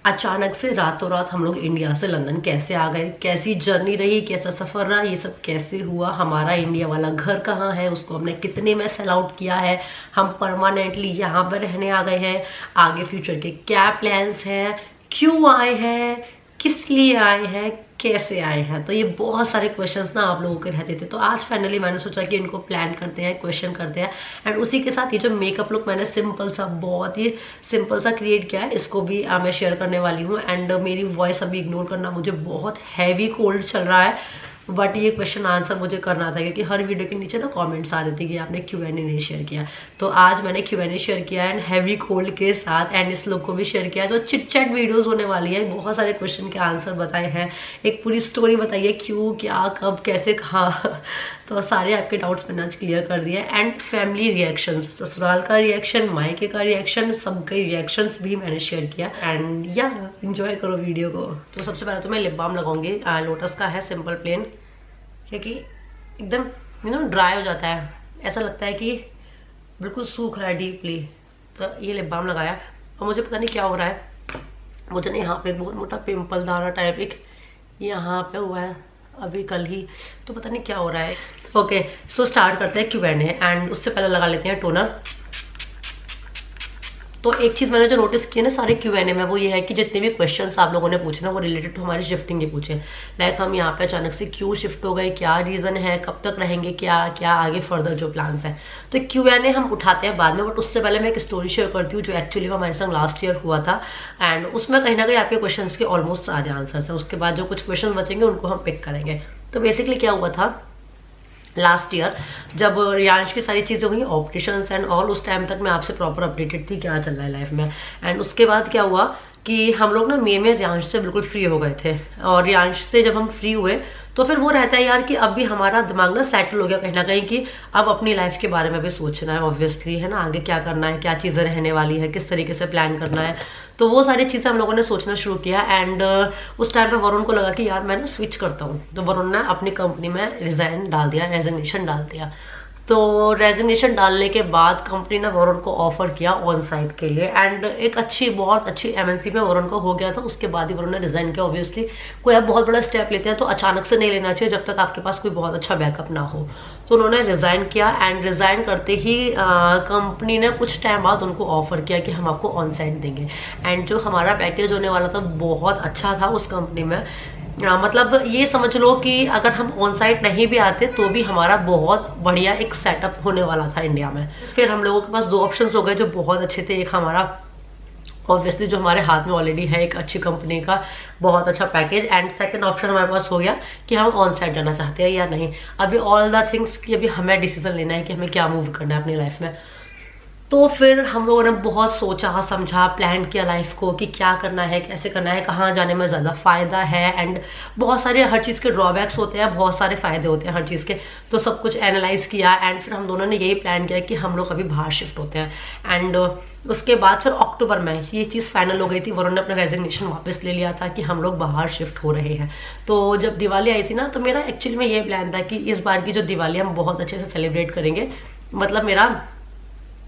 अचानक से रातों रात हम लोग इंडिया से लंदन कैसे आ गए, कैसी जर्नी रही, कैसा सफर रहा, ये सब कैसे हुआ, हमारा इंडिया वाला घर कहाँ है, उसको हमने कितने में सेल आउट किया है, हम परमानेंटली यहाँ पर रहने आ गए हैं, आगे फ्यूचर के क्या प्लान्स हैं, क्यों आए हैं, किस लिए आए हैं, कैसे आए हैं। तो ये बहुत सारे क्वेश्चंस ना आप लोगों के रहते थे। तो आज फाइनली मैंने सोचा कि इनको प्लान करते हैं, क्वेश्चन करते हैं। एंड उसी के साथ ये जो मेकअप लुक मैंने सिंपल सा, बहुत ही सिंपल सा क्रिएट किया है, इसको भी मैं शेयर करने वाली हूँ। एंड मेरी वॉइस अभी इग्नोर करना, मुझे बहुत हैवी कोल्ड चल रहा है, बट ये क्वेश्चन आंसर मुझे करना था क्योंकि हर वीडियो के नीचे ना कमेंट्स आ रहे थे कि आपने Q&A नहीं शेयर किया। तो आज मैंने Q&A शेयर किया एंड हैवी कोल्ड के साथ, एंड इस लोग को भी शेयर किया। जो चिट चैट वीडियोस होने वाली है, बहुत सारे क्वेश्चन के आंसर बताए हैं, एक पूरी स्टोरी बताइए क्यों, क्या, कब, कैसे, कहाँ। तो सारे आपके डाउट्स मैंने आज क्लियर कर दिए। एंड फैमिली रिएक्शंस, ससुराल का रिएक्शन, मायके का रिएक्शन, सबके रिएक्शंस भी मैंने शेयर किया। एंड या एंजॉय करो वीडियो को। तो सबसे पहले तो मैं लिप बाम लगाऊंगी, लोटस का है, सिंपल प्लेन, क्योंकि एकदम ड्राई हो जाता है, ऐसा लगता है कि बिल्कुल सूख रहा है डीपली। तो ये लिप बाम लगाया और मुझे पता नहीं क्या हो रहा है, मुझे ना यहाँ पे एक बहुत मोटा पिंपल दाना टाइप एक यहाँ पे हुआ है अभी कल ही, तो पता नहीं क्या हो रहा है। ओके, सो स्टार्ट करते हैं Q&A। एंड उससे पहले लगा लेते हैं टोनर। तो एक चीज़ मैंने जो नोटिस की है ना सारे Q&A में, वो ये है कि जितने भी क्वेश्चंस आप लोगों ने पूछे ना वो रिलेटेड टू हमारी शिफ्टिंग के पूछे। लाइक हम यहाँ पे अचानक से क्यों शिफ्ट हो गए, क्या रीज़न है, कब तक रहेंगे, क्या क्या आगे फर्दर जो प्लान्स हैं। तो Q&A हम उठाते हैं बाद में, बट उससे पहले मैं एक स्टोरी शेयर करती हूँ जो एक्चुअली हमारे संग लास्ट ईयर हुआ था। एंड उसमें कहीं ना कहीं आपके क्वेश्चन के ऑलमोस्ट सारे आंसर्स हैं। उसके बाद जो कुछ क्वेश्चन बचेंगे उनको हम पिक करेंगे। तो बेसिकली क्या हुआ था लास्ट ईयर, जब रियांश की सारी चीज़ें हुई, ऑपरेशंस एंड ऑल, उस टाइम तक मैं आपसे प्रॉपर अपडेटेड थी क्या चल रहा है लाइफ में। एंड उसके बाद क्या हुआ कि हम लोग ना मई में रियांश से बिल्कुल फ्री हो गए थे। और रियांश से जब हम फ्री हुए तो फिर वो रहता है यार कि अब भी हमारा दिमाग ना सेटल हो गया कहीं ना कहीं कि अब अपनी लाइफ के बारे में भी सोचना है, ऑब्वियसली, है ना, आगे क्या करना है, क्या चीज़ें रहने वाली है, किस तरीके से प्लान करना है। तो वो सारी चीज़ें हम लोगों ने सोचना शुरू किया। एंड उस टाइम पे वरुण को लगा कि यार मैं ना स्विच करता हूँ। तो वरुण ने अपनी कंपनी में रिजाइन डाल दिया, रेजिग्नेशन डाल दिया। तो रेजिग्नेशन डालने के बाद कंपनी ने वरुण को ऑफर किया ऑन साइट के लिए। एंड एक अच्छी, बहुत अच्छी MNC में वरुण को हो गया था। उसके बाद ही वरुण ने रिजाइन किया। ऑब्वियसली कोई आप बहुत बड़ा स्टेप लेते हैं तो अचानक से नहीं लेना चाहिए जब तक आपके पास कोई बहुत अच्छा बैकअप ना हो। तो उन्होंने रिजाइन किया। एंड रिजाइन करते ही कंपनी ने कुछ टाइम बाद उनको ऑफर किया कि हम आपको ऑन साइट देंगे। एंड जो हमारा पैकेज होने वाला था बहुत अच्छा था उस कंपनी में। मतलब ये समझ लो कि अगर हम ऑन साइट नहीं भी आते तो भी हमारा बहुत बढ़िया एक सेटअप होने वाला था इंडिया में। फिर हम लोगों के पास दो ऑप्शंस हो गए जो बहुत अच्छे थे। एक हमारा ऑब्वियसली जो हमारे हाथ में ऑलरेडी है एक अच्छी कंपनी का बहुत अच्छा पैकेज। एंड सेकंड ऑप्शन हमारे पास हो गया कि हम ऑन साइट जाना चाहते हैं या नहीं। अभी ऑल द थिंग्स की अभी हमें डिसीजन लेना है कि हमें क्या मूव करना है अपनी लाइफ में। तो फिर हम लोगों ने बहुत सोचा समझा, प्लान किया लाइफ को कि क्या करना है, कैसे करना है, कहाँ जाने में ज़्यादा फ़ायदा है। एंड बहुत सारे हर चीज़ के ड्रॉबैक्स होते हैं, बहुत सारे फ़ायदे होते हैं हर चीज़ के। तो सब कुछ एनालाइज किया। एंड फिर हम दोनों ने यही प्लान किया कि हम लोग अभी बाहर शिफ्ट होते हैं। एंड उसके बाद फिर अक्टूबर में ये चीज़ फाइनल हो गई थी। वरुण ने अपना रेजिग्नेशन वापस ले लिया था कि हम लोग बाहर शिफ्ट हो रहे हैं। तो जब दिवाली आई थी ना, तो मेरा एक्चुअली में ये प्लान था कि इस बार की जो दिवाली हम बहुत अच्छे से सेलिब्रेट करेंगे। मतलब मेरा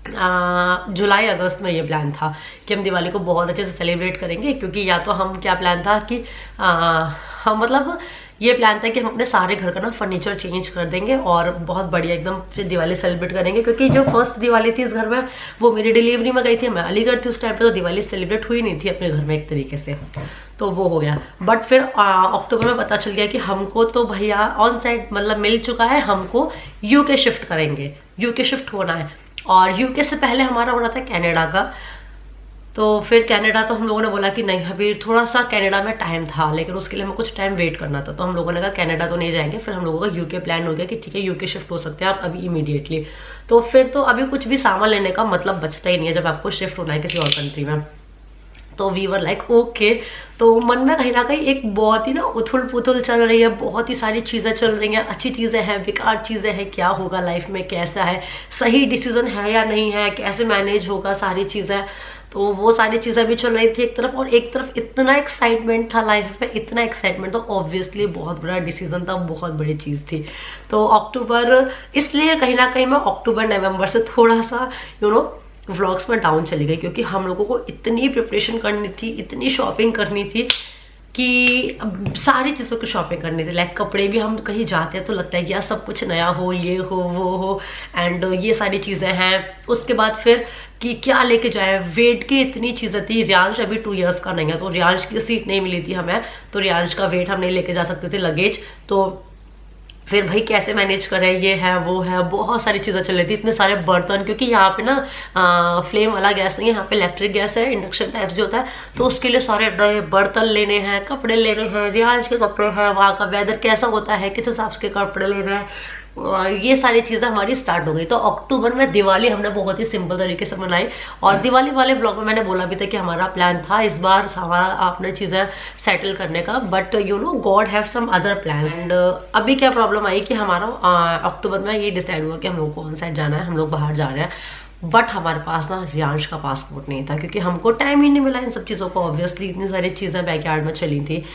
जुलाई अगस्त में ये प्लान था कि हम दिवाली को बहुत अच्छे से सेलिब्रेट करेंगे। क्योंकि या तो हम क्या प्लान था कि हम मतलब ये प्लान था कि हम अपने सारे घर का ना फर्नीचर चेंज कर देंगे और बहुत बढ़िया एकदम फिर दिवाली सेलिब्रेट करेंगे। क्योंकि जो फर्स्ट दिवाली थी इस घर में वो मेरी डिलीवरी में गई थी, मैं अलीगढ़ थी उस टाइम पे, तो दिवाली सेलिब्रेट हुई नहीं थी अपने घर में एक तरीके से। तो वो हो गया। बट फिर अक्टूबर में पता चल गया कि हमको तो भैया ऑन साइट मतलब मिल चुका है, हमको UK शिफ्ट करेंगे, UK शिफ्ट होना है। और UK से पहले हमारा हो रहा था कनाडा का। तो फिर कनाडा तो हम लोगों ने बोला कि नहीं, अभी थोड़ा सा कनाडा में टाइम था, लेकिन उसके लिए हमें कुछ टाइम वेट करना था। तो हम लोगों ने कहा कनाडा तो नहीं जाएंगे। फिर हम लोगों का UK प्लान हो गया कि ठीक है UK शिफ्ट हो सकते हैं आप अभी इमीडिएटली। तो फिर तो अभी कुछ भी सामान लेने का मतलब बचता ही नहीं है जब आपको शिफ्ट होना है किसी और कंट्री में। तो वी वर लाइक ओके। तो मन में कहीं ना कहीं एक बहुत ही ना उथल पुथल चल रही है, बहुत ही सारी चीज़ें चल रही हैं, अच्छी चीज़ें हैं, बेकार चीज़ें हैं, क्या होगा लाइफ में, कैसा है, सही डिसीजन है या नहीं है, कैसे मैनेज होगा सारी चीज़ें। तो वो सारी चीज़ें भी चल रही थी एक तरफ, और एक तरफ इतना एक्साइटमेंट था लाइफ में, इतना एक्साइटमेंट। तो ऑब्वियसली बहुत बड़ा डिसीजन था, बहुत बड़ी चीज़ थी। तो अक्टूबर, इसलिए कहीं ना कहीं मैं अक्टूबर नवंबर से थोड़ा सा व्लॉग्स में डाउन चली गई, क्योंकि हम लोगों को इतनी प्रिपरेशन करनी थी, इतनी शॉपिंग करनी थी कि अब सारी चीज़ों की शॉपिंग करनी थी। लाइक कपड़े भी, हम कहीं जाते हैं तो लगता है कि यार सब कुछ नया हो, ये हो वो हो, एंड ये सारी चीज़ें हैं। उसके बाद फिर कि क्या लेके जाए, वेट की इतनी चीज़ें थी। रियांश अभी 2 इयर्स का नहीं है, तो रियांश की सीट नहीं मिली थी हमें, तो रियांश का वेट हम नहीं लेके जा सकते थे, लगेज। तो फिर भाई कैसे मैनेज करें, ये है वो है, बहुत सारी चीज़ें चल रही थी, इतने सारे बर्तन, क्योंकि यहाँ पे ना फ्लेम वाला गैस नहीं है, यहाँ पे इलेक्ट्रिक गैस है, इंडक्शन टाइप जो होता है। तो उसके लिए सारे बर्तन लेने हैं, कपड़े लेने हैं, रियांश के कपड़े हैं, वहाँ का वेदर कैसा होता है, किस हिसाब के कपड़े लेने हैं, ये सारी चीज़ें हमारी स्टार्ट हो गई। तो अक्टूबर में दिवाली हमने बहुत ही सिंपल तरीके से मनाई, और दिवाली वाले ब्लॉग में मैंने बोला भी था कि हमारा प्लान था इस बार हमारा अपने चीज़ें सेटल करने का, but you know God have some other plan. एंड अभी क्या प्रॉब्लम आई कि हमारा अक्टूबर में ये डिसाइड हुआ कि हम लोग को ऑन साइड जाना है, हम लोग बाहर जा रहे हैं, बट हमारे पास ना रियांश का पासपोर्ट नहीं था, क्योंकि हमको टाइम ही नहीं मिला इन सब चीज़ों को। ऑब्वियसली इतनी सारी चीज़ें बैकयार्ड में चली थी,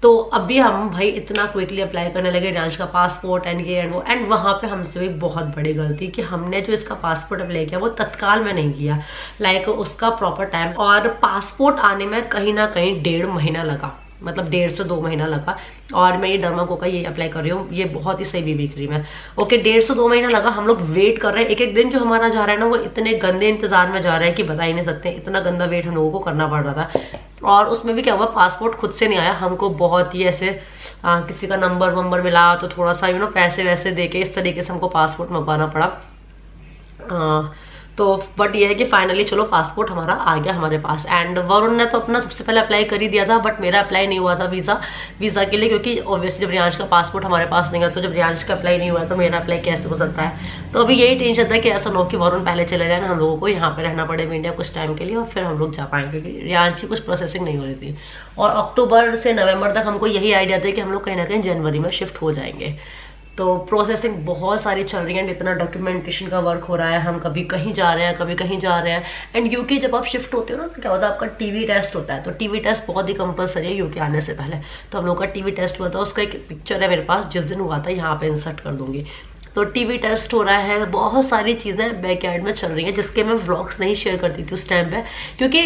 तो अभी हम भाई इतना क्विकली अप्लाई करने लगे रियांश का पासपोर्ट एंड ये एंड वो। एंड वहाँ पे हमसे एक बहुत बड़ी गलती कि हमने जो इसका पासपोर्ट अप्लाई किया वो तत्काल में नहीं किया, लाइक उसका प्रॉपर टाइम, और पासपोर्ट आने में कहीं ना कहीं 1.5 महीना लगा, मतलब 1.5 से 2 महीना लगा। और मैं ये डर्माको का ये अप्लाई कर रही हूँ, ये बहुत ही सही बीबी क्रीम है। ओके, 1.5 से 2 महीना लगा, हम लोग वेट कर रहे हैं। एक एक दिन जो हमारा जा रहा है ना, वो इतने गंदे इंतजार में जा रहा है कि बता ही नहीं सकते, इतना गंदा वेट हम लोगों को करना पड़ रहा था। और उसमें भी क्या हुआ, पासपोर्ट खुद से नहीं आया, हमको बहुत ही ऐसे किसी का नंबर वंबर मिला, तो थोड़ा सा यू नो पैसे वैसे दे के इस तरीके से हमको पासपोर्ट मंगवाना पड़ा। तो बट ये है कि फाइनली चलो पासपोर्ट हमारा आ गया हमारे पास। एंड वरुण ने तो अपना सबसे पहले अप्लाई कर ही दिया था, बट मेरा अप्लाई नहीं हुआ था वीज़ा के लिए, क्योंकि ऑब्वियसली जब रियांश का पासपोर्ट हमारे पास नहीं है, तो जब रियांश का अप्लाई नहीं हुआ तो मेरा अप्लाई कैसे हो सकता है। तो अभी यही टेंशन था कि ऐसा ना हो कि वरुण पहले चले जाए ना, हम लोगों को यहाँ पे रहना पड़े इंडिया कुछ टाइम के लिए, और फिर हम लोग जा पाएंगे, क्योंकि रियांश की कुछ प्रोसेसिंग नहीं हो रही थी। और अक्टूबर से नवंबर तक हमको यही आइडिया था कि हम लोग कहीं ना कहीं जनवरी में शिफ्ट हो जाएंगे। तो प्रोसेसिंग बहुत सारी चल रही है, एंड इतना डॉक्यूमेंटेशन का वर्क हो रहा है, हम कभी कहीं जा रहे हैं, कभी कहीं जा रहे हैं। एंड यूके जब आप शिफ्ट होते हो ना, तो क्या होता है, आपका टीवी टेस्ट होता है। तो टीवी टेस्ट बहुत ही कंपलसरी है यूके आने से पहले। तो हम लोग का टीवी टेस्ट हुआ था, उसका एक पिक्चर है मेरे पास, जिस दिन हुआ था यहाँ पे इंसर्ट कर दूंगी। तो टीवी टेस्ट हो रहा है, बहुत सारी चीज़ें बैकयार्ड में चल रही हैं, जिसके मैं व्लॉग्स नहीं शेयर करती थी उस टाइम पे, क्योंकि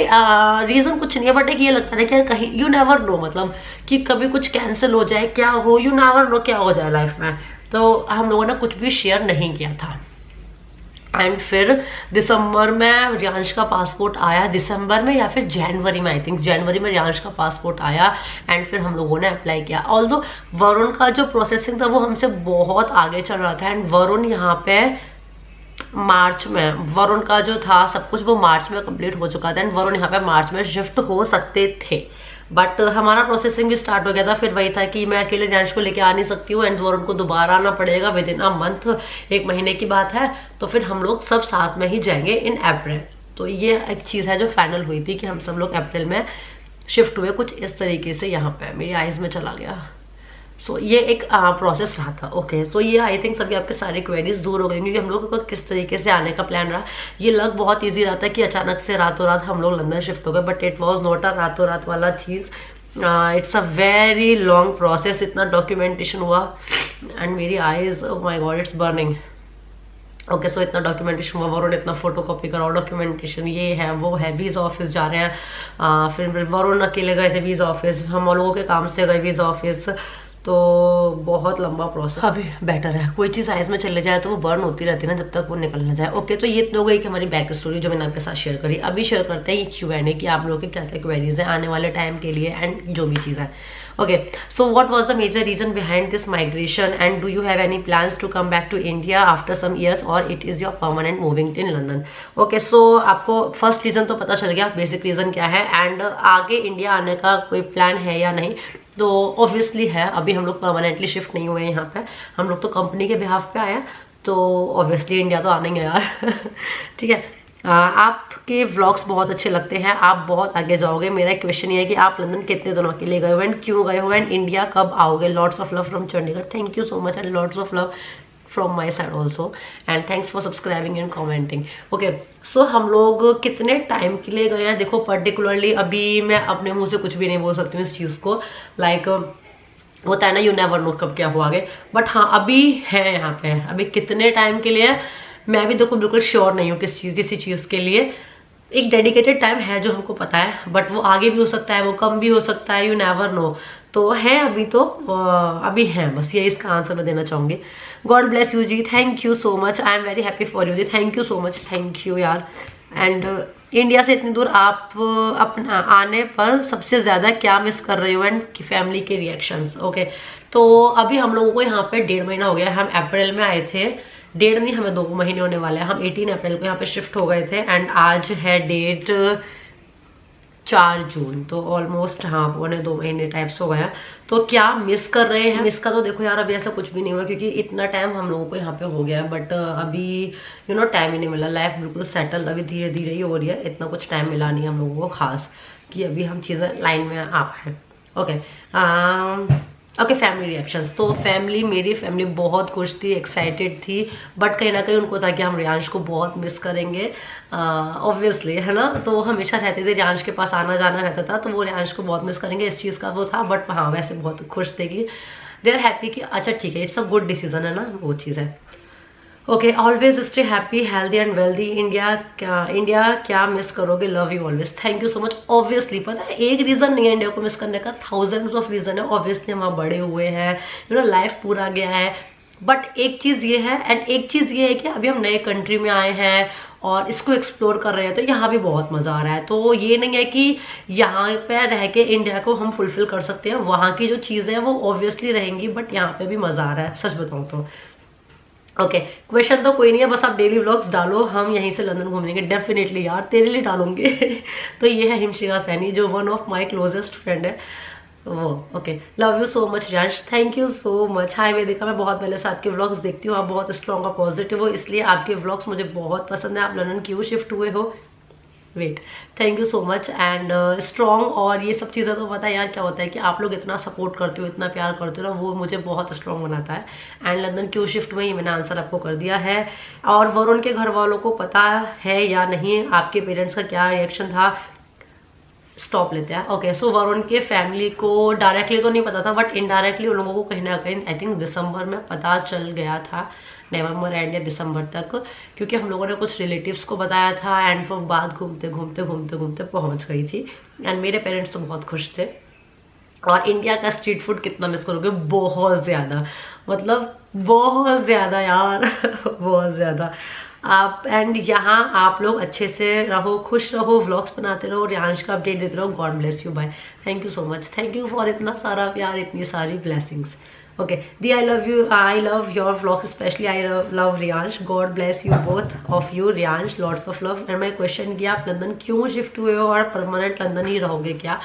रीज़न कुछ नहीं है, बट एक ये लगता है कि यार कहीं यू नेवर नो, मतलब कि कभी कुछ कैंसिल हो जाए, क्या हो, यू नेवर नो क्या हो जाए लाइफ में। तो हम लोगों ने कुछ भी शेयर नहीं किया था। एंड फिर दिसंबर में रियांश का पासपोर्ट आया, दिसंबर में या फिर जनवरी में, आई थिंक जनवरी में रियांश का पासपोर्ट आया। एंड फिर हम लोगों ने अप्लाई किया। ऑल्दो वरुण का जो प्रोसेसिंग था वो हमसे बहुत आगे चल रहा था, एंड वरुण यहाँ पे मार्च में, वरुण का जो था सब कुछ वो मार्च में कंप्लीट हो चुका था, एंड वरुण यहाँ पे मार्च में शिफ्ट हो सकते थे, बट हमारा प्रोसेसिंग भी स्टार्ट हो गया था। फिर वही था कि मैं अकेले रियांश को लेके आ नहीं सकती हूँ, एंड वरुण को दोबारा आना पड़ेगा विद इन अ मंथ, 1 महीने की बात है। तो फिर हम लोग सब साथ में ही जाएंगे इन अप्रैल। तो ये एक चीज़ है जो फाइनल हुई थी कि हम सब लोग अप्रैल में शिफ्ट हुए, कुछ इस तरीके से। यहाँ पे मेरी आइज में चला गया। सो ये एक प्रोसेस रहा था। ओके, सो ये आई थिंक सभी आपके सारे क्वेरीज दूर हो गई, क्योंकि हम लोगों का किस तरीके से आने का प्लान रहा। ये लग बहुत ईजी रहा था कि अचानक से रातों रात हम लोग लंदन शिफ्ट हो गए, but it was not a रातों रात वाला चीज़। It's a very long process. इतना डॉक्यूमेंटेशन हुआ, एंड मेरी eyes, oh my god, it's burning. Okay, so इतना डॉक्यूमेंटेशन हुआ, वरुण इतना फोटो कॉपी कराओ, डॉक्यूमेंटेशन ये है वो है, वीज़ा ऑफिस जा रहे हैं। फिर वरुण अकेले गए थे वीज़ा ऑफिस, हम लोगों के काम से गए वीज़ा ऑफिस। तो बहुत लंबा प्रोसेस। अभी बेटर है, कोई चीज़ आइज में चले जाए तो वो बर्न होती रहती है ना, जब तक वो निकल ना जाए। ओके, तो ये हो गई कि हमारी बैक स्टोरी जो मैंने आपके साथ शेयर करी। अभी शेयर करते हैं ये Q&A कि आप लोगों के क्या क्या क्वेरीज हैं आने वाले टाइम के लिए, एंड जो भी चीज़ है। Okay, so what was the major reason behind this migration, and do you have any plans to come back to India after some years, or it is your permanent moving in London? Okay, so आपको first reason तो पता चल गया, basic reason क्या है, and आगे India आने का कोई प्लान है या नहीं। तो ऑब्वियसली है, अभी हम लोग परमानेंटली शिफ्ट नहीं हुए हैं यहाँ पे, हम लोग तो कंपनी के बिहाफ पे आए हैं, तो ऑब्वियसली इंडिया तो आना ही है यार। ठीक है, आपके व्लॉग्स बहुत अच्छे लगते हैं, आप बहुत आगे जाओगे। मेरा क्वेश्चन ये है कि आप लंदन कितने दिनों के लिए गए हो, एंड क्यों गए हो, एंड इंडिया कब आओगे। Lots of love from Chandigarh, thank you so much, and lots of love from my side also, and thanks for subscribing and commenting. Okay, so हम लोग कितने टाइम के लिए गए हैं, देखो पर्टिकुलरली अभी मैं अपने मुँह से कुछ भी नहीं बोल सकती हूँ इस चीज़ को, लाइक होता है ना, यू नेवर नो कब क्या हुआ आगे, बट हाँ अभी है यहाँ पे। अभी कितने टाइम के लिए मैं भी देखो बिल्कुल श्योर नहीं हूँ किसी चीज़ के लिए। एक डेडिकेटेड टाइम है जो हमको पता है, बट वो आगे भी हो सकता है, वो कम भी हो सकता है, यू नेवर नो। तो है अभी तो अभी है, बस ये इसका आंसर मैं देना चाहूंगी। God bless you ji, thank you so much, I am very happy for you ji, thank you so much, thank you यार। एंड इंडिया से इतनी दूर आप अपना आने पर सबसे ज्यादा क्या मिस कर रहे हो एंड फैमिली के रिएक्शंस। ओके, तो अभी हम लोगों को यहाँ पे 1.5 महीना हो गया। हम अप्रैल में आए थे, 1.5 नहीं हमें 2 महीने होने वाले हैं। हम 18 अप्रैल को यहाँ पे शिफ्ट हो गए थे एंड आज है डेट 4 जून, तो ऑलमोस्ट हाँ 1.5-2 महीने टाइप्स हो गया। तो क्या मिस कर रहे हैं? मिस का तो देखो यार अभी ऐसा कुछ भी नहीं हुआ, क्योंकि इतना टाइम हम लोगों को यहाँ पे हो गया है, बट अभी टाइम ही नहीं मिला। लाइफ बिल्कुल सेटल अभी धीरे धीरे ही हो रही है, इतना कुछ टाइम मिला नहीं हम लोगों को खास कि अभी हम चीज़ें लाइन में आ पाए। Okay okay, family reactions. तो मेरी फैमिली बहुत खुश थी, एक्साइटेड थी, बट कहीं ना कहीं उनको था कि हम रियांश को बहुत मिस करेंगे, ऑब्वियसली, है ना। तो हमेशा रहते थे, रियांश के पास आना जाना रहता था, तो वो रियांश को बहुत मिस करेंगे, इस चीज़ का वो था। बट हाँ वैसे बहुत खुश थे कि दे आर हैप्पी कि अच्छा ठीक है, इट्स अ गुड डिसीजन, है ना, वो चीज़ है। Okay, always stay happy, healthy and wealthy. India क्या मिस करोगे, love you always, thank you so much. Obviously पता है एक रीजन नहीं है इंडिया को मिस करने का, थाउजेंड्स ऑफ रीजन है। ऑब्वियसली हम वहाँ बड़े हुए हैं, लाइफ पूरा गया है, बट एक चीज ये है एंड एक चीज ये है कि अभी हम नए कंट्री में आए हैं और इसको एक्सप्लोर कर रहे हैं, तो यहाँ भी बहुत मजा आ रहा है। तो ये नहीं है कि यहाँ पे रह के इंडिया को हम फुलफिल कर सकते हैं, वहाँ की जो चीजें हैं वो ऑब्वियसली रहेंगी, बट यहाँ पे भी मजा आ रहा है, सच बताऊँ तो। ओके, क्वेश्चन तो कोई नहीं है, बस आप डेली व्लॉग्स डालो, हम यहीं से लंदन घूमेंगे डेफिनेटली यार, तेरे लिए डालूंगे। तो ये है हिमशिका सैनी, जो one of my closest friend है वो। Okay, love you so much Riyansh, thank you so much. Hi Vedika, मैं बहुत पहले से आपके व्लॉग्स देखती हूँ, आप बहुत स्ट्रॉन्ग और पॉजिटिव हो, इसलिए आपके व्लॉग्स मुझे बहुत पसंद है। आप लंदन क्यों शिफ्ट हुए हो? Wait, thank you so much and strong, और ये सब चीज़ें तो पता है यार क्या होता है कि आप लोग इतना सपोर्ट करते हो, इतना प्यार करते हो ना, वो मुझे बहुत स्ट्रॉन्ग बनाता है। एंड लंदन क्यों शिफ्ट हुई, मैंने आंसर आपको कर दिया है। और वरुण के घर वालों को पता है या नहीं, आपके पेरेंट्स का क्या रिएक्शन था? स्टॉप लेते हैं। ओके, सो वरुण के फैमिली को डायरेक्टली तो नहीं पता था, बट इनडायरेक्टली उन लोगों को कहीं ना कहीं आई थिंक दिसंबर में पता चल गया था, नवंबर एंड या दिसंबर तक, क्योंकि हम लोगों ने कुछ रिलेटिव्स को बताया था एंड फिर बात घूमते घूमते घूमते घूमते पहुंच गई थी। एंड मेरे पेरेंट्स तो बहुत खुश थे। और इंडिया का स्ट्रीट फूड कितना मिस करोगे? बहुत ज़्यादा, मतलब बहुत ज़्यादा यार। बहुत ज़्यादा। आप एंड यहाँ आप लोग अच्छे से रहो, खुश रहो, व्लॉग्स बनाते रहो, रियांश का अपडेट देते रहो। God bless you, bye, thank you so much, thank you for इतना सारा प्यार, इतनी सारी ब्लेसिंग्स। ओके दी, I love your vlog, specially I love Riyansh, God bless you both of you Riyansh, lots of love. And मैं question किया आप London क्यों शिफ्ट हुए हो और परमानेंट लंदन ही रहोगे क्या?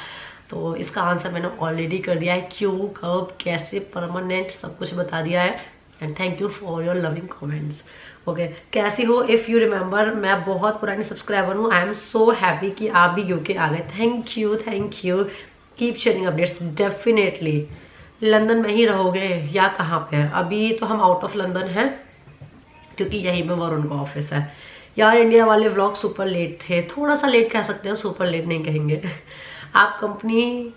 तो इसका आंसर मैंने ऑलरेडी कर दिया है, क्यों, कब, कैसे, परमानेंट, सब कुछ बता दिया है। And thank you for your loving comments. Okay, कैसी हो? इफ़ यू रिमेंबर, मैं बहुत पुरानी सब्सक्राइबर हूँ, आई एम सो हैप्पी कि आप भी यूके आ गए। Thank you, keep sharing updates. Definitely London में ही रहोगे या कहाँ पे है? अभी तो हम आउट ऑफ लंदन हैं, क्योंकि यहीं में वरुण का ऑफिस है। यार इंडिया वाले व्लॉग सुपर लेट थे, थोड़ा सा लेट कह सकते हो, सुपर लेट नहीं कहेंगे। आप कंपनी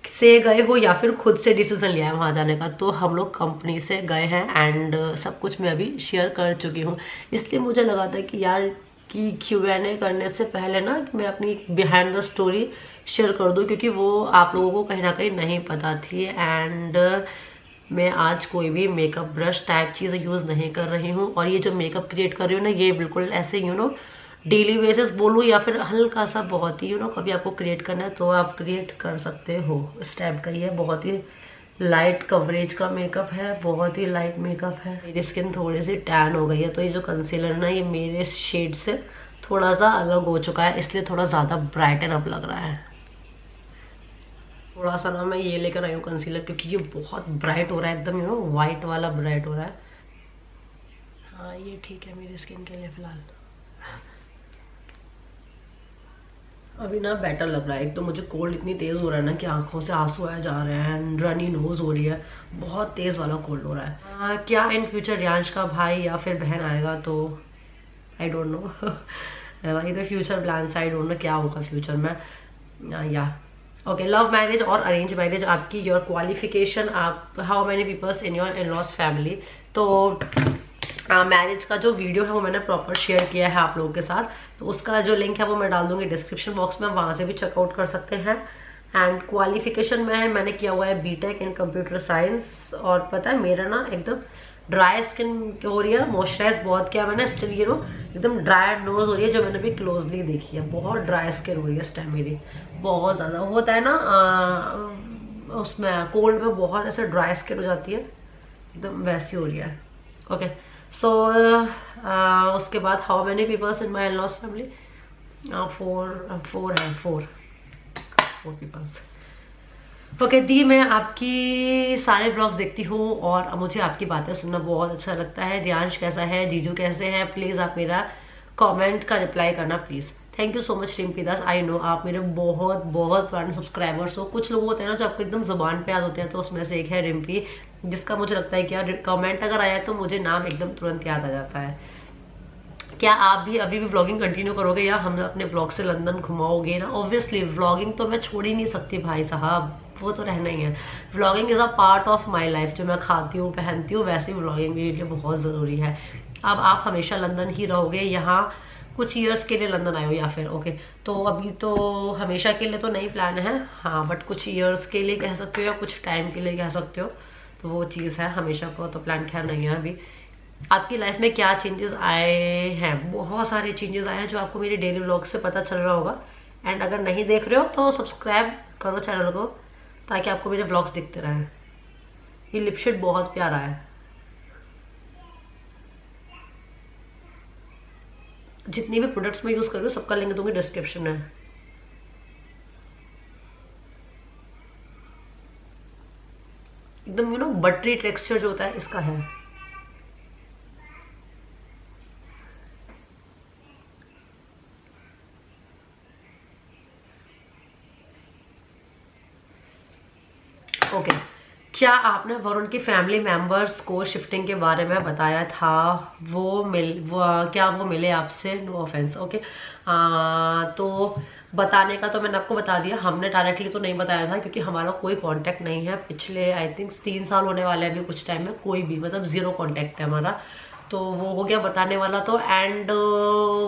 से गए हो या फिर खुद से डिसीजन लिया है वहाँ जाने का? तो हम लोग कंपनी से गए हैं एंड सब कुछ मैं अभी शेयर कर चुकी हूँ, इसलिए मुझे लगा था कि यार कि Q&A करने से पहले ना मैं अपनी बिहाइंड द स्टोरी शेयर कर दूँ, क्योंकि वो आप लोगों को कहीं ना कहीं नहीं पता थी। एंड मैं आज कोई भी मेकअप ब्रश टाइप चीज़ें यूज़ नहीं कर रही हूँ, और ये जो मेकअप क्रिएट कर रही हूँ ना, ये बिल्कुल ऐसे डेली बेसिस बोलूँ या फिर हल्का सा बहुत ही कभी आपको क्रिएट करना है तो आप क्रिएट कर सकते हो, इस टाइप का। ये बहुत ही लाइट कवरेज का मेकअप है, बहुत ही लाइट मेकअप है। मेरी स्किन थोड़ी सी टैन हो गई है, तो ये जो कंसीलर ना, ये मेरे शेड से थोड़ा सा अलग हो चुका है, इसलिए थोड़ा ज़्यादा ब्राइटन अप लग रहा है। थोड़ा सा ना मैं ये लेकर आई हूँ कंसीलर, क्योंकि ये बहुत ब्राइट हो रहा है, एकदम वाइट वाला ब्राइट हो रहा है। हाँ ये ठीक है मेरी स्किन के लिए फिलहाल। अभी ना बेटर लग रहा है। एक तो मुझे कोल्ड इतनी तेज़ हो रहा है ना कि आंखों से आंसू आए जा रहे हैं, रनी नोज हो रही है, बहुत तेज़ वाला कोल्ड हो रहा है। क्या इन फ्यूचर रियांश का भाई या फिर बहन आएगा? तो आई डोंट नो। ये तो future plan, I don't know क्या होगा फ्यूचर में। या ओके, लव मैरिज और अरेंज मैरिज, आपकी योर क्वालिफिकेशन, आप how many peoples in your in laws family? तो मैरिज का जो वीडियो है वो मैंने प्रॉपर शेयर किया है आप लोगों के साथ, तो उसका जो लिंक है वो मैं डाल दूंगी डिस्क्रिप्शन बॉक्स में, वहां से भी चेकआउट कर सकते हैं। एंड क्वालिफिकेशन में मैंने किया हुआ है बीटेक इन कंप्यूटर साइंस। और पता है मेरा ना एकदम ड्राई स्किन हो रही है, मॉइस्चराइज बहुत किया मैंने, स्टिल ये नो एकदम ड्राई नोज हो रही है, जो मैंने भी क्लोजली देखी है। बहुत ड्राई स्किन हो रही है इस टाइम मेरी, बहुत ज़्यादा होता है ना उसमें कोल्ड में बहुत ऐसे ड्राई स्किन हो जाती है, एकदम वैसी हो रही है। ओके सो उसके बाद how many peoples in my in-laws family, four peoples. Okay दी, मैं आपकी सारे व्लॉग्स देखती हूँ और मुझे आपकी बातें सुनना बहुत अच्छा लगता है। रियांश कैसा है, जीजू कैसे हैं, प्लीज़ आप मेरा कमेंट का रिप्लाई करना please. Thank you so much Rimpy Das, I know आप मेरे बहुत बहुत पुराने सब्सक्राइबर्स हो। कुछ लोग होते हैं ना जो आपको एकदम जुबान पे याद होते हैं, तो उसमें से एक है रिम्पी, जिसका मुझे लगता है कि यार कमेंट अगर आया तो मुझे नाम एकदम तुरंत याद आ जाता है। क्या आप भी अभी भी व्लॉगिंग कंटिन्यू करोगे या हम अपने व्लॉग से लंदन घुमाओगे ना? ऑब्वियसली व्लॉगिंग तो मैं छोड़ ही नहीं सकती भाई साहब, वो तो रहना ही है। Vlogging is a part of my life, जो मैं खाती हूँ पहनती हूँ वैसे ही व्लॉगिंग मेरे लिए बहुत ज़रूरी है। अब आप हमेशा लंदन ही रहोगे, यहाँ कुछ ईयर्स के लिए लंदन आए हो या फिर ओके, तो अभी तो हमेशा के लिए तो नहीं प्लान है, हाँ बट कुछ ईयर्स के लिए कह सकते हो या कुछ टाइम के लिए कह सकते हो, तो वो चीज़ है। हमेशा को तो प्लान खैर नहीं है अभी। आपकी लाइफ में क्या चेंजेस आए हैं? बहुत सारे चेंजेस आए हैं जो आपको मेरे डेली व्लॉग से पता चल रहा होगा। एंड अगर नहीं देख रहे हो तो सब्सक्राइब करो चैनल को, ताकि आपको मेरे व्लॉग्स दिखते रहें। ये लिपशेड बहुत प्यारा है। जितनी भी प्रोडक्ट्स मैं यूज़ कर रही हूँ सबका लिंक दूंगी डिस्क्रिप्शन में। एकदम यू नो बटरी टेक्सचर जो होता है इसका है। ओके क्या आपने वरुण की फैमिली मेंबर्स को शिफ्टिंग के बारे में बताया था? क्या वो मिले आपसे? No offence. ओके तो बताने का तो मैंने आपको बता दिया, हमने डायरेक्टली तो नहीं बताया था क्योंकि हमारा कोई कांटेक्ट नहीं है। पिछले आई थिंक 3 साल होने वाले हैं अभी कुछ टाइम में, कोई भी मतलब 0 कांटेक्ट है हमारा, तो वो हो गया बताने वाला तो। एंड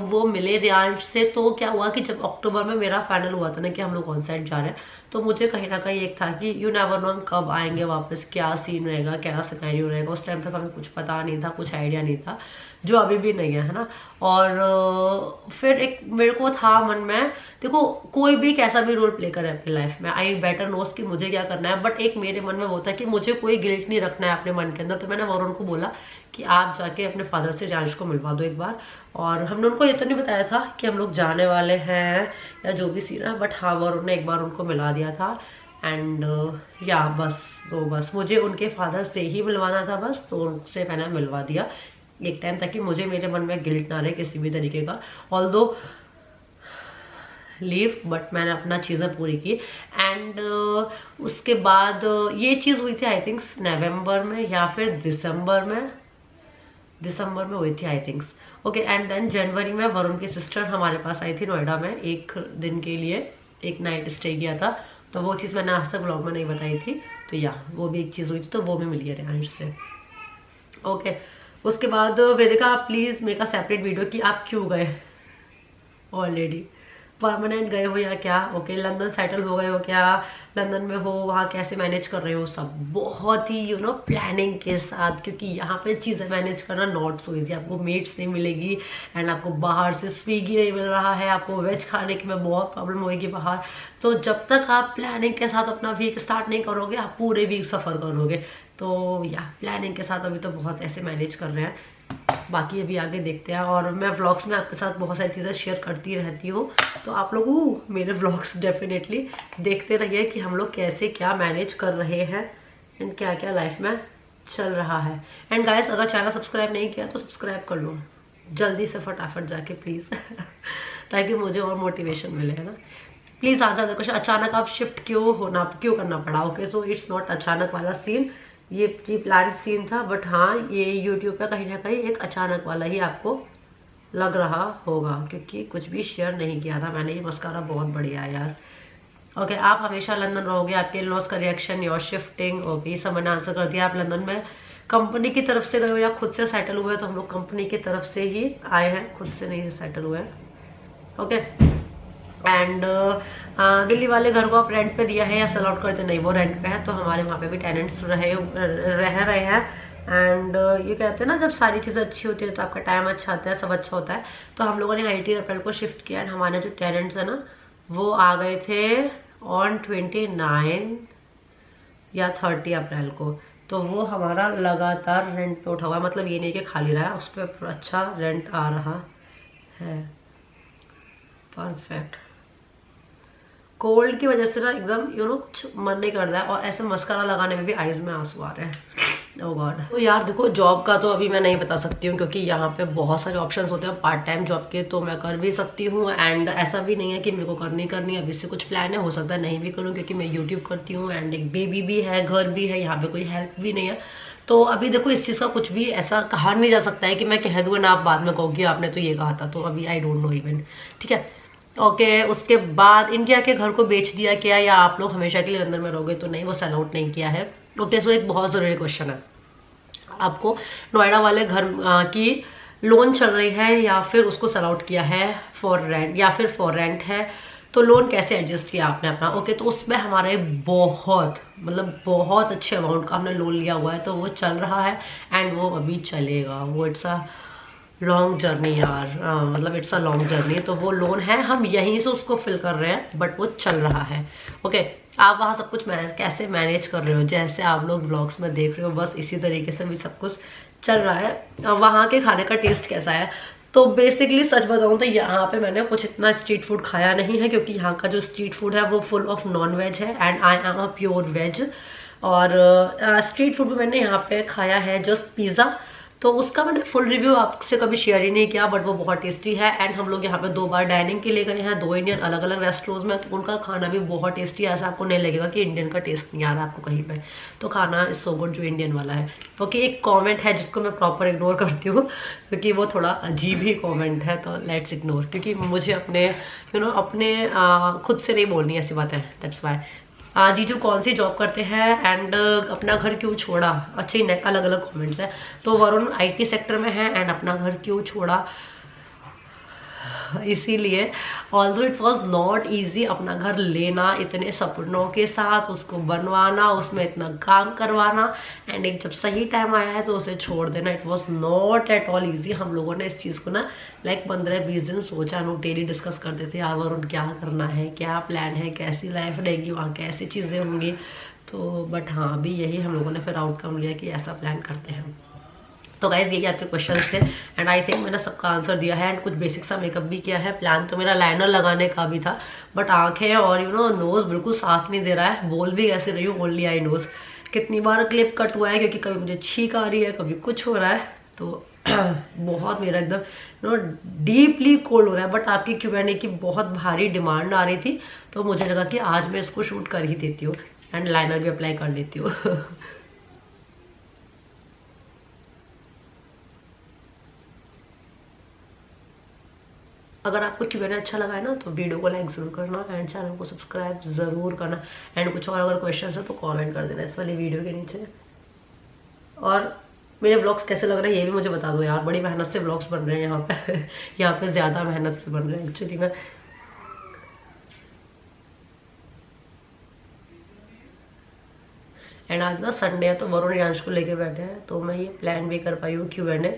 वो मिले रियांश से, तो क्या हुआ कि जब अक्टूबर में मेरा फाइनल हुआ था ना कि हम लोग ऑन साइड जा रहे हैं, तो मुझे कहीं ना कहीं एक था कि यू नेवर नो हम कब आएंगे वापस, क्या सीन रहेगा, क्या सिनेरियो रहेगा। उस टाइम तक हमें कुछ पता नहीं था, कुछ आइडिया नहीं था, जो अभी भी नहीं है ना। और फिर एक मेरे को था मन में, देखो कोई भी कैसा भी रोल प्ले करे अपनी लाइफ में, आई बेटर नोस कि मुझे क्या करना है, बट एक मेरे मन में होता है कि मुझे कोई गिल्ट नहीं रखना है अपने मन के अंदर। तो मैंने वरुण को बोला कि आप जाके अपने फादर से रियांश को मिलवा दो एक बार। और हमने उनको ये तो नहीं बताया था कि हम लोग जाने वाले हैं या जो भी सीन है, बट हाँ वरुण ने एक बार उनको मिला दिया था। एंड या बस मुझे उनके फादर से ही मिलवाना था बस, तो उनसे मैंने मिलवा दिया एक टाइम, ताकि मुझे मेरे मन में गिल्ट ना रहे किसी भी तरीके का। ऑल्दो लीव, बट मैंने अपना चीज़ें पूरी की। एंड उसके बाद ये चीज़ हुई थी आई थिंक नवंबर में या फिर दिसंबर में हुई थी I thinks. Okay and then जनवरी में वरुण की सिस्टर हमारे पास आई थी नोएडा में, एक दिन के लिए एक नाइट स्टे किया था, तो वो चीज़ मैंने आज तक ब्लॉग में नहीं बताई थी। तो या वो भी एक चीज़ हुई थी, तो वो भी मिली है रियांश से। ओके उसके बाद वेदिका आप please make a separate video कि आप क्यों गए, ऑलरेडी परमानेंट गए हो या क्या? ओके लंदन सेटल हो गए हो क्या? लंदन में हो, वहाँ कैसे मैनेज कर रहे हो सब? बहुत ही यू नो प्लानिंग के साथ, क्योंकि यहाँ पे चीज़ें मैनेज करना नॉट सो ईजी। आपको मेट्स नहीं मिलेगी एंड आपको बाहर से स्विगी नहीं मिल रहा है, आपको वेज खाने की में बहुत प्रॉब्लम होगी बाहर। तो जब तक आप प्लानिंग के साथ अपना वीक स्टार्ट नहीं करोगे, आप पूरे वीक सफ़र करोगे। तो या प्लानिंग के साथ अभी तो बहुत ऐसे मैनेज कर रहे हैं, बाकी अभी आगे देखते हैं। और मैं व्लॉग्स में आपके साथ बहुत सारी चीज़ें शेयर करती रहती हूँ, तो आप लोग मेरे व्लॉग्स डेफिनेटली देखते रहिए कि हम लोग कैसे क्या मैनेज कर रहे हैं एंड क्या क्या लाइफ में चल रहा है। एंड गाइस अगर चैनल सब्सक्राइब नहीं किया तो सब्सक्राइब कर लो जल्दी से फटाफट जाके प्लीज़ ताकि मुझे और मोटिवेशन मिले, है ना। प्लीज़ आ जाता कुछ अचानक आप शिफ्ट क्यों करना पड़ा? ओके सो इट्स नॉट अचानक वाला सीन, ये प्री प्लान सीन था, बट हाँ ये यूट्यूब पे कहीं ना कहीं एक अचानक वाला ही आपको लग रहा होगा, क्योंकि कुछ भी शेयर नहीं किया था मैंने। ये मस्कारा बहुत बढ़िया है यार। ओके आप हमेशा लंदन रहोगे, आपके इन-लॉज का रिएक्शन, योर शिफ्टिंग, ओके ये सब मैंने आंसर कर दिया। आप लंदन में कंपनी की तरफ से गए हो या खुद से सेटल हुए, तो हम लोग कंपनी की तरफ से ही आए हैं, खुद से नहीं सेटल हुए हैं। ओके। एंड दिल्ली वाले घर को आप रेंट पे दिया है या सेल आउट करते, नहीं वो रेंट पे है, तो हमारे वहाँ पे भी टेनेंट्स रह रहे हैं। एंड ये कहते हैं ना, जब सारी चीज़ें अच्छी होती है तो आपका टाइम अच्छा आता है, सब अच्छा होता है। तो हम लोगों ने 18 अप्रैल को शिफ्ट किया एंड हमारे जो टेनेंट्स है ना वो आ गए थे ऑन 29 या 30 अप्रैल को। तो वो हमारा लगातार रेंट पे उठा हुआ है, मतलब ये नहीं कि खाली रहा है, उस पर अच्छा रेंट आ रहा है। परफेक्ट। कोल्ड की वजह से ना एकदम कुछ मन नहीं कर रहा है, और ऐसे मस्कारा लगाने में भी आईज में आंसू आ रहे हैं। ओह गॉड। तो यार देखो, जॉब का तो अभी मैं नहीं बता सकती हूँ, क्योंकि यहाँ पे बहुत सारे ऑप्शंस होते हैं पार्ट टाइम जॉब के, तो मैं कर भी सकती हूँ। एंड ऐसा भी नहीं है कि मेरे को करनी अभी से कुछ प्लान है, हो सकता है नहीं भी करूँ, क्योंकि मैं यूट्यूब करती हूँ एंड एक बेबी भी है, घर भी है, यहाँ पे कोई हेल्प भी नहीं है। तो अभी देखो, इस चीज़ का कुछ भी ऐसा कहा नहीं जा सकता है कि मैं कह दूँ ना आप बाद में कहोगे आपने तो ये कहा था, तो अभी आई डोंट नो इवन। ठीक है। ओके। उसके बाद इंडिया के घर को बेच दिया क्या, या आप लोग हमेशा के लिए लंदन में रहोगे, तो नहीं, वो सेल आउट नहीं किया है। ओके। सो एक बहुत ज़रूरी क्वेश्चन है, आपको नोएडा वाले घर की लोन चल रही है या फिर उसको सेल आउट किया है फॉर रेंट, या फिर फॉर रेंट है, तो लोन कैसे एडजस्ट किया आपने अपना। ओके। तो उसमें हमारे बहुत अच्छे अमाउंट का हमने लोन लिया हुआ है, तो वो चल रहा है एंड वो अभी चलेगा। वो इट्स अ लॉन्ग जर्नी यार, मतलब इट्स अ लॉन्ग जर्नी। तो वो लोन है, हम यहीं से उसको फिल कर रहे हैं, बट वो चल रहा है। ओके। आप वहाँ सब कुछ कैसे मैनेज कर रहे हो, जैसे आप लोग ब्लॉग्स में देख रहे हो, बस इसी तरीके से भी सब कुछ चल रहा है। वहाँ के खाने का टेस्ट कैसा है, तो बेसिकली सच बताऊँ तो यहाँ पे मैंने कुछ इतना स्ट्रीट फूड खाया नहीं है, क्योंकि यहाँ का जो स्ट्रीट फूड है वो फुल ऑफ नॉन वेज है and I am a pure veg. और स्ट्रीट फूड में मैंने यहाँ पे खाया है जस्ट पिज़्ज़ा, तो उसका मैंने फुल रिव्यू आपसे कभी शेयर ही नहीं किया, बट वो बहुत टेस्टी है। एंड हम लोग यहाँ पे 2 बार डाइनिंग के लिए गए हैं, 2 इंडियन अलग अलग रेस्टोरेंट्स में, तो उनका खाना भी बहुत टेस्टी है। ऐसा आपको नहीं लगेगा कि इंडियन का टेस्ट नहीं आ रहा आपको कहीं पे, तो खाना इज सो गुड जो इंडियन वाला है। ओके। एक कॉमेंट है जिसको मैं प्रॉपर इग्नोर करती हूँ, क्योंकि वो थोड़ा अजीब ही कॉमेंट है, तो लेट्स इग्नोर, क्योंकि मुझे अपने अपने खुद से नहीं बोलनी ऐसी बात है, दैट्स वाई। जीजू कौन सी जॉब करते हैं एंड अपना घर क्यों छोड़ा। अच्छे अलग अलग कमेंट्स हैं। तो वरुण आईटी सेक्टर में है एंड अपना घर क्यों छोड़ा, इसीलिए although it was not easy अपना घर लेना, इतने सपनों के साथ उसको बनवाना, उसमें इतना काम करवाना, एंड एक जब सही टाइम आया है तो उसे छोड़ देना, it was not at all easy. हम लोगों ने इस चीज़ को ना लाइक 15-20 दिन सोचा, हम लोग डेली डिस्कस करते थे, यार वरुण क्या करना है, क्या प्लान है, कैसी लाइफ रहेगी वहाँ, कैसी चीज़ें होंगी। तो बट हाँ, अभी यही हम लोगों ने फिर आउटकम लिया कि ऐसा प्लान करते हैं। तो गाइज यही आपके क्वेश्चंस थे एंड आई थिंक मैंने सबका आंसर दिया है एंड कुछ बेसिक सा मेकअप भी किया है। प्लान तो मेरा लाइनर लगाने का भी था, बट आंखें और नोज बिल्कुल साथ नहीं दे रहा है। बोल भी कैसे रही हूँ, ओनली आई नोज। कितनी बार क्लिप कट हुआ है, क्योंकि कभी मुझे छींक आ रही है, कभी कुछ हो रहा है, तो बहुत मेरा एकदम डीपली कोल्ड हो रहा है। बट आपकी Q&A की बहुत भारी डिमांड आ रही थी, तो मुझे लगा कि आज मैं इसको शूट कर ही देती हूँ एंड लाइनर भी अप्लाई कर लेती हूँ। अगर आपको Q&A अच्छा लगा है ना, तो वीडियो को लाइक ज़रूर करना एंड चैनल को सब्सक्राइब ज़रूर करना। एंड कुछ और अगर क्वेश्चन है तो कमेंट कर देना इस वाली वीडियो के नीचे। और मेरे ब्लॉग्स कैसे लग रहे हैं ये भी मुझे बता दो यार, बड़ी मेहनत से ब्लॉग्स बन रहे हैं यहाँ पे। यहाँ पे ज़्यादा मेहनत से बन रहे हैं एक्चुअली में। एंड आज ना संडे है, तो वरुण रियांश को लेके बैठे हैं, तो मैं ये प्लान भी कर पाई हूँ Q&A,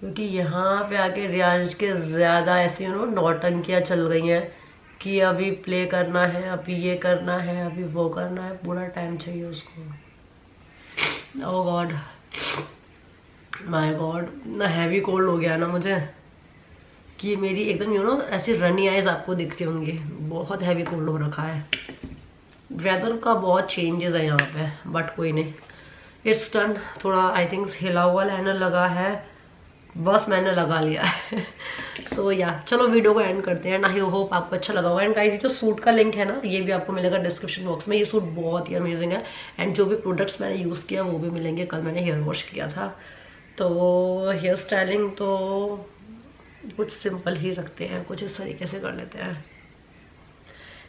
क्योंकि यहाँ पे आके रियांश के ज़्यादा ऐसी नौटंकियाँ चल गई हैं कि अभी प्ले करना है, अभी ये करना है, अभी वो करना है, पूरा टाइम चाहिए उसको। ओह गॉड, माय गॉड, ना हैवी कोल्ड हो गया ना मुझे कि मेरी एकदम ऐसी रनी आइज आपको दिख रही होंगी। बहुत हैवी कोल्ड हो रखा है। वेदर का बहुत चेंजेस है यहाँ पे, बट कोई नहीं, इट्स डन। थोड़ा आई थिंक हिला हुआ लाइनर लगा है, बस मैंने लगा लिया है। सो या चलो वीडियो को एंड करते हैं। आई होप आपको अच्छा लगा होगा। एंड गाइस, जो सूट का लिंक है ना, ये भी आपको मिलेगा डिस्क्रिप्शन बॉक्स में। ये सूट बहुत ही अमेजिंग है एंड जो भी प्रोडक्ट्स मैंने यूज़ किया वो भी मिलेंगे। कल मैंने हेयर वॉश किया था, तो हेयर स्टाइलिंग तो कुछ सिंपल ही रखते हैं, कुछ इस तरीके से कर लेते हैं।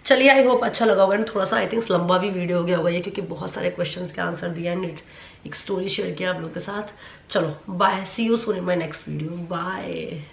चलिए आई होप अच्छा लगा होगा, थोड़ा सा आई थिंक लंबा भी वीडियो हो गया होगा ये, क्योंकि बहुत सारे क्वेश्चंस के आंसर दिया एंड एक स्टोरी शेयर किया आप लोगों के साथ। चलो bye, see you soon in my next video, bye.